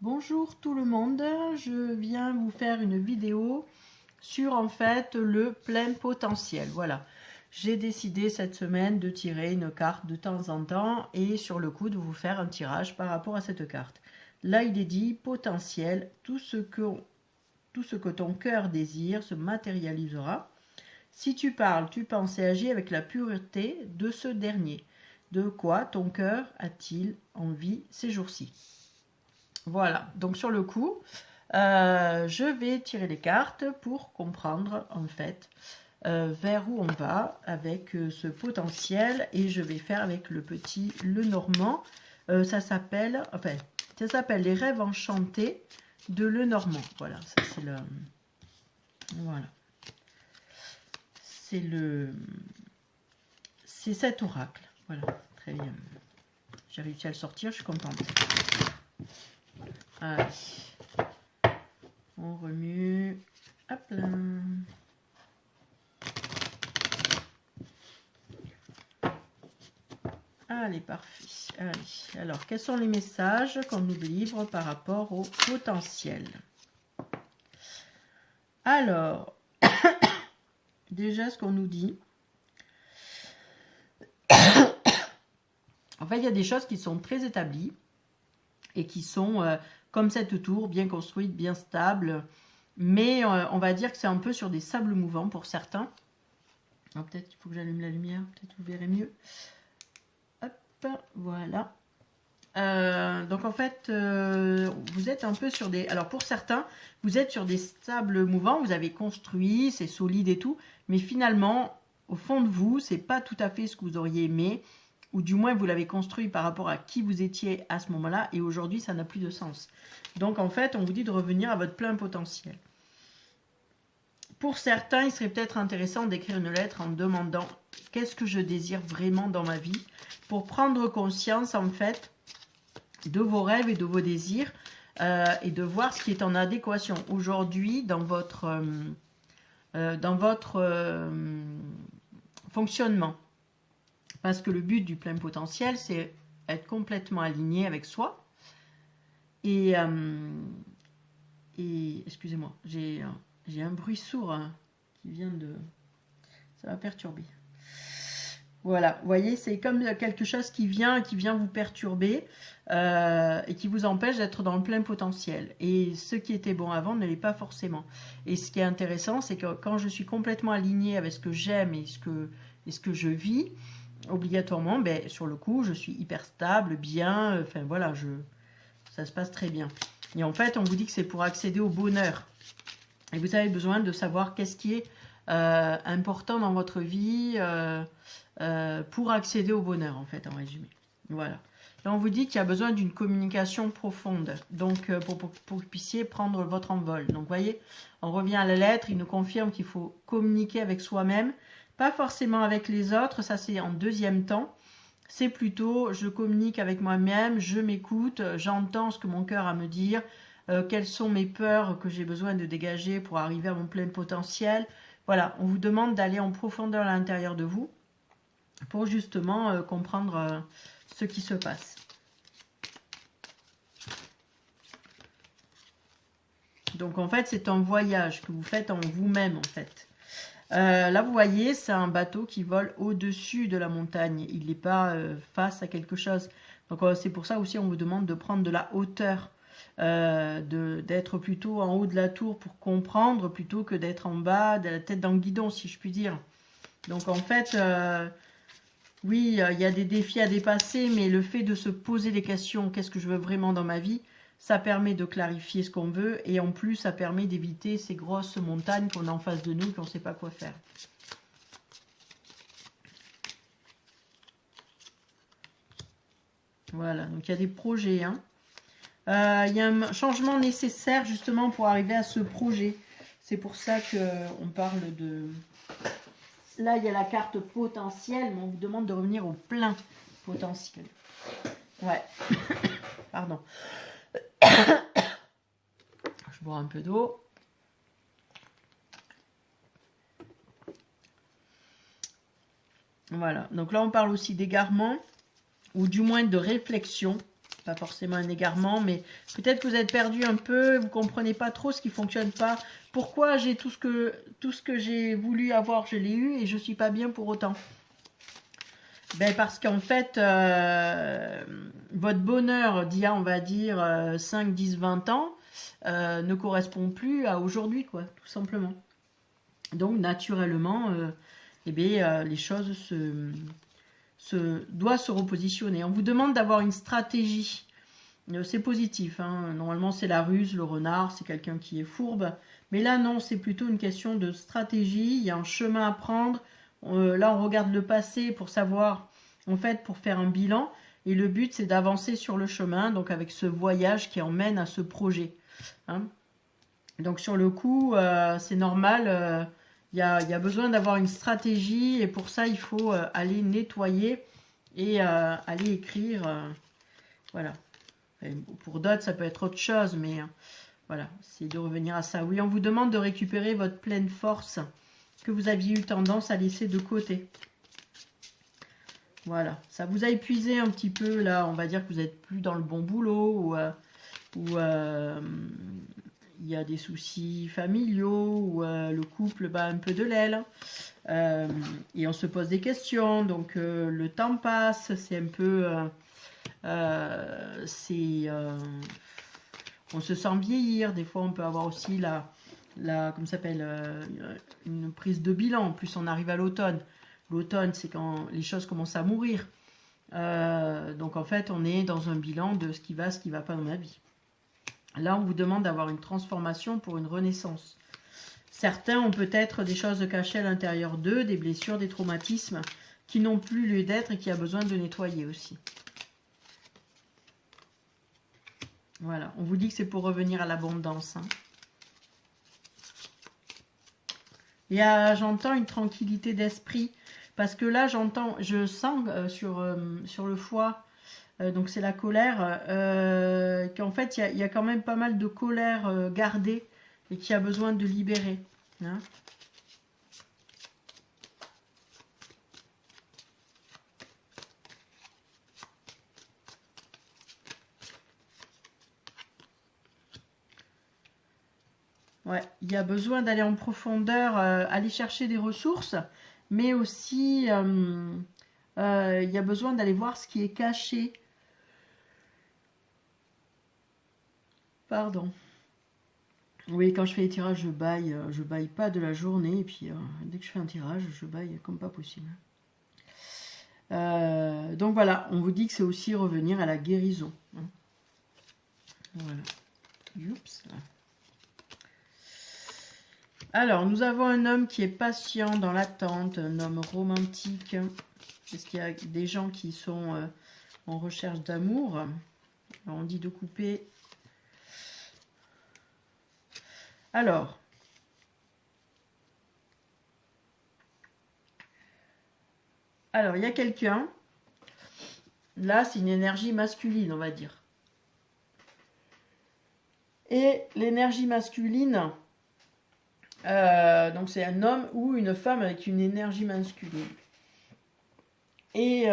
Bonjour tout le monde, je viens vous faire une vidéo sur en fait le plein potentiel. Voilà, j'ai décidé cette semaine de tirer une carte de temps en temps et sur le coup de vous faire un tirage par rapport à cette carte. Là il est dit potentiel, tout ce que ton cœur désire se matérialisera. Si tu parles, tu penses et agis avec la pureté de ce dernier. De quoi ton cœur a-t-il envie ces jours-ci? Voilà, donc sur le coup, je vais tirer les cartes pour comprendre en fait vers où on va avec ce potentiel et je vais faire avec le petit Lenormand. Ça s'appelle les rêves enchantés de Lenormand. Voilà, ça c'est le voilà. C'est cet oracle. Voilà, très bien. J'ai réussi à le sortir, je suis contente. Allez, on remue. Hop là. Allez, parfait. Allez. Alors, quels sont les messages qu'on nous livre par rapport au potentiel? Alors, déjà, ce qu'on nous dit. En fait, il y a des choses qui sont très établies et qui sont comme cette tour, bien construite, bien stable. Mais on va dire que c'est un peu sur des sables mouvants pour certains. Peut-être qu'il faut que j'allume la lumière, peut-être vous verrez mieux. Hop, voilà. Donc en fait, vous êtes un peu sur des... Alors pour certains, vous êtes sur des sables mouvants, vous avez construit, c'est solide et tout. Mais finalement, au fond de vous, c'est pas tout à fait ce que vous auriez aimé. Ou du moins, vous l'avez construit par rapport à qui vous étiez à ce moment-là. Et aujourd'hui, ça n'a plus de sens. Donc en fait, on vous dit de revenir à votre plein potentiel. Pour certains, il serait peut-être intéressant d'écrire une lettre en demandant qu'est-ce que je désire vraiment dans ma vie pour prendre conscience en fait de vos rêves et de vos désirs et de voir ce qui est en adéquation aujourd'hui dans votre fonctionnement. Parce que le but du plein potentiel, c'est être complètement aligné avec soi. Et excusez-moi, j'ai un bruit sourd hein, qui vient de... Ça va perturber. Voilà, vous voyez, c'est comme quelque chose qui vient vous perturber et qui vous empêche d'être dans le plein potentiel. Et ce qui était bon avant ne l'est pas forcément. Et ce qui est intéressant, c'est que quand je suis complètement alignée avec ce que j'aime et ce que je vis, obligatoirement, ben, sur le coup, je suis hyper stable, bien, enfin voilà, ça se passe très bien. Et en fait, on vous dit que c'est pour accéder au bonheur. Et vous avez besoin de savoir qu'est-ce qui est important dans votre vie pour accéder au bonheur, en fait, en résumé. Voilà. Là, on vous dit qu'il y a besoin d'une communication profonde, donc pour que vous puissiez prendre votre envol. Donc, vous voyez, on revient à la lettre, il nous confirme qu'il faut communiquer avec soi-même, pas forcément avec les autres, ça c'est en deuxième temps. C'est plutôt, je communique avec moi-même, je m'écoute, j'entends ce que mon cœur a à me dire, quelles sont mes peurs que j'ai besoin de dégager pour arriver à mon plein potentiel. Voilà, on vous demande d'aller en profondeur à l'intérieur de vous pour justement comprendre ce qui se passe. Donc en fait, c'est un voyage que vous faites en vous-même en fait. Là, vous voyez, c'est un bateau qui vole au-dessus de la montagne. Il n'est pas face à quelque chose. Donc, c'est pour ça aussi, on vous demande de prendre de la hauteur, d'être plutôt en haut de la tour pour comprendre, plutôt que d'être en bas, de la tête dans le guidon, si je puis dire. Donc, en fait, oui, il y a des défis à dépasser, mais le fait de se poser des questions, qu'est-ce que je veux vraiment dans ma vie, ça permet de clarifier ce qu'on veut et en plus, ça permet d'éviter ces grosses montagnes qu'on a en face de nous et qu'on ne sait pas quoi faire. Voilà, donc il y a des projets. Hein. Il y a un changement nécessaire justement pour arriver à ce projet. C'est pour ça qu'on parle de... Là, il y a la carte potentielle, mais on vous demande de revenir au plein potentiel. Ouais, pardon. Je bois un peu d'eau. Voilà, donc là on parle aussi d'égarement, ou du moins de réflexion. pas forcément un égarement, mais peut-être que vous êtes perdu un peu, vous comprenez pas trop ce qui fonctionne pas. Pourquoi j'ai tout ce que j'ai voulu avoir, je l'ai eu et je suis pas bien pour autant. Ben parce qu'en fait, votre bonheur d'il y a, on va dire, 5, 10, 20 ans, ne correspond plus à aujourd'hui, quoi, tout simplement. Donc, naturellement, eh bien, les choses doivent se repositionner. On vous demande d'avoir une stratégie. C'est positif, hein. Normalement, c'est la ruse, le renard, c'est quelqu'un qui est fourbe. Mais là, non, c'est plutôt une question de stratégie. Il y a un chemin à prendre. Là, on regarde le passé pour savoir, en fait, pour faire un bilan. Et le but, c'est d'avancer sur le chemin, donc avec ce voyage qui emmène à ce projet. Hein. Donc, sur le coup, c'est normal. Il y a besoin d'avoir une stratégie. Et pour ça, il faut aller nettoyer et aller écrire. Voilà. Pour d'autres, ça peut être autre chose, mais voilà, c'est de revenir à ça. Oui, on vous demande de récupérer votre pleine force que vous aviez eu tendance à laisser de côté. Voilà, ça vous a épuisé un petit peu, là, on va dire que vous n'êtes plus dans le bon boulot, ou il y a des soucis familiaux, ou le couple bat un peu de l'aile, et on se pose des questions, donc le temps passe, c'est un peu... on se sent vieillir, des fois on peut avoir aussi comment ça s'appelle, une prise de bilan. En plus on arrive à l'automne. L'automne, c'est quand les choses commencent à mourir. Donc en fait on est dans un bilan de ce qui va pas dans ma vie. Là on vous demande d'avoir une transformation pour une renaissance. Certains ont peut-être des choses cachées à l'intérieur d'eux, des blessures, des traumatismes qui n'ont plus lieu d'être et qui a besoin de nettoyer aussi. Voilà, on vous dit que c'est pour revenir à l'abondance. Hein. Et j'entends une tranquillité d'esprit, parce que là, je sens sur le foie, donc c'est la colère, qu'en fait, il y a quand même pas mal de colère gardée et qui a besoin de libérer. Hein. Ouais, il y a besoin d'aller en profondeur, aller chercher des ressources, mais aussi il y a besoin d'aller voir ce qui est caché. Pardon. Oui, quand je fais les tirages, je baille pas de la journée, et puis dès que je fais un tirage, je baille comme pas possible. Donc voilà, on vous dit que c'est aussi revenir à la guérison. Hein. Voilà. Oups. Alors, nous avons un homme qui est patient dans l'attente, un homme romantique. Est-ce qu'il y a des gens qui sont en recherche d'amour? On dit de couper. Alors, il y a quelqu'un. Là, c'est une énergie masculine, on va dire. Et l'énergie masculine... donc c'est un homme ou une femme avec une énergie masculine. Et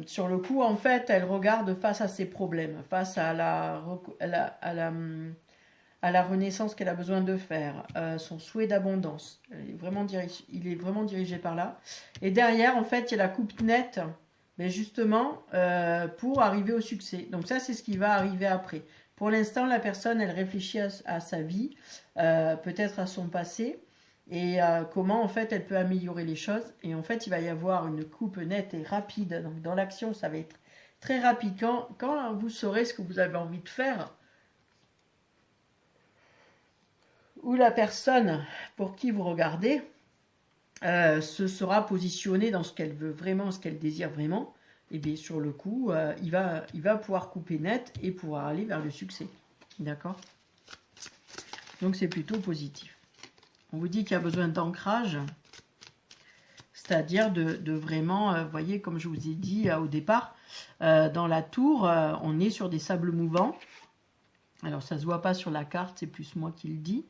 sur le coup, en fait, elle regarde face à ses problèmes, face à la renaissance qu'elle a besoin de faire, son souhait d'abondance. Il est vraiment dirigé par là. Et derrière, en fait, il y a la coupe nette, mais justement, pour arriver au succès. Donc ça, c'est ce qui va arriver après. Pour l'instant, la personne, elle réfléchit à sa vie, peut-être à son passé, et comment, en fait, elle peut améliorer les choses. Et en fait, il va y avoir une coupe nette et rapide. Donc, dans l'action, ça va être très rapide. Quand vous saurez ce que vous avez envie de faire, ou la personne pour qui vous regardez se sera positionnée dans ce qu'elle veut vraiment, ce qu'elle désire vraiment, et bien sur le coup, il va pouvoir couper net et pouvoir aller vers le succès. D'accord? Donc c'est plutôt positif. On vous dit qu'il y a besoin d'ancrage, c'est-à-dire de vraiment, vous voyez, comme je vous ai dit au départ, dans la tour, on est sur des sables mouvants. Alors ça ne se voit pas sur la carte, c'est plus moi qui le dis,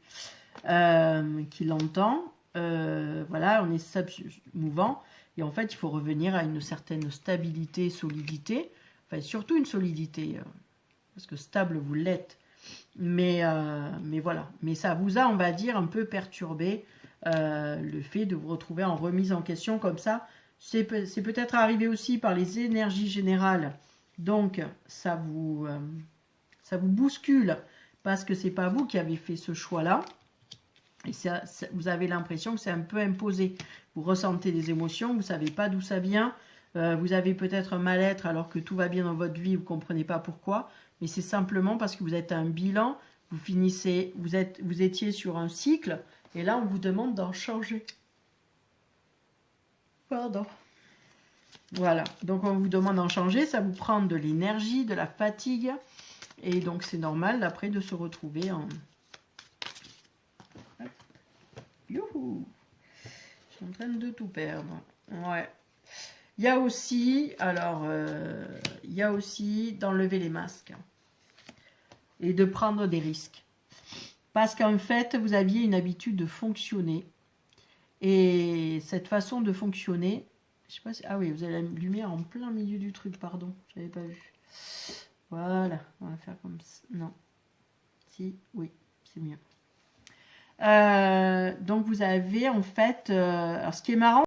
qui l'entend. Voilà, on est sables mouvants. Et en fait, il faut revenir à une certaine stabilité, solidité. Enfin, surtout une solidité. parce que stable, vous l'êtes. Mais voilà. Mais ça vous a, on va dire, un peu perturbé le fait de vous retrouver en remise en question comme ça. C'est peut-être arrivé aussi par les énergies générales. Donc, ça vous bouscule parce que c'est pas vous qui avez fait ce choix-là. Et vous avez l'impression que c'est un peu imposé. Vous ressentez des émotions, vous ne savez pas d'où ça vient. Vous avez peut-être un mal-être alors que tout va bien dans votre vie, vous ne comprenez pas pourquoi. Mais c'est simplement parce que vous êtes à un bilan, vous étiez sur un cycle, et là on vous demande d'en changer. Pardon. Voilà, donc on vous demande d'en changer, ça vous prend de l'énergie, de la fatigue, et donc c'est normal après de se retrouver en... Youhou! Je suis en train de tout perdre. Ouais. Il y a aussi, alors, il y a aussi d'enlever les masques et de prendre des risques. Parce qu'en fait, vous aviez une habitude de fonctionner. Et cette façon de fonctionner, je sais pas si... Ah oui, vous avez la lumière en plein milieu du truc, pardon, je n'avais pas vu. Voilà, on va faire comme ça. Non. Si, oui, c'est mieux. Donc vous avez en fait... alors ce qui est marrant,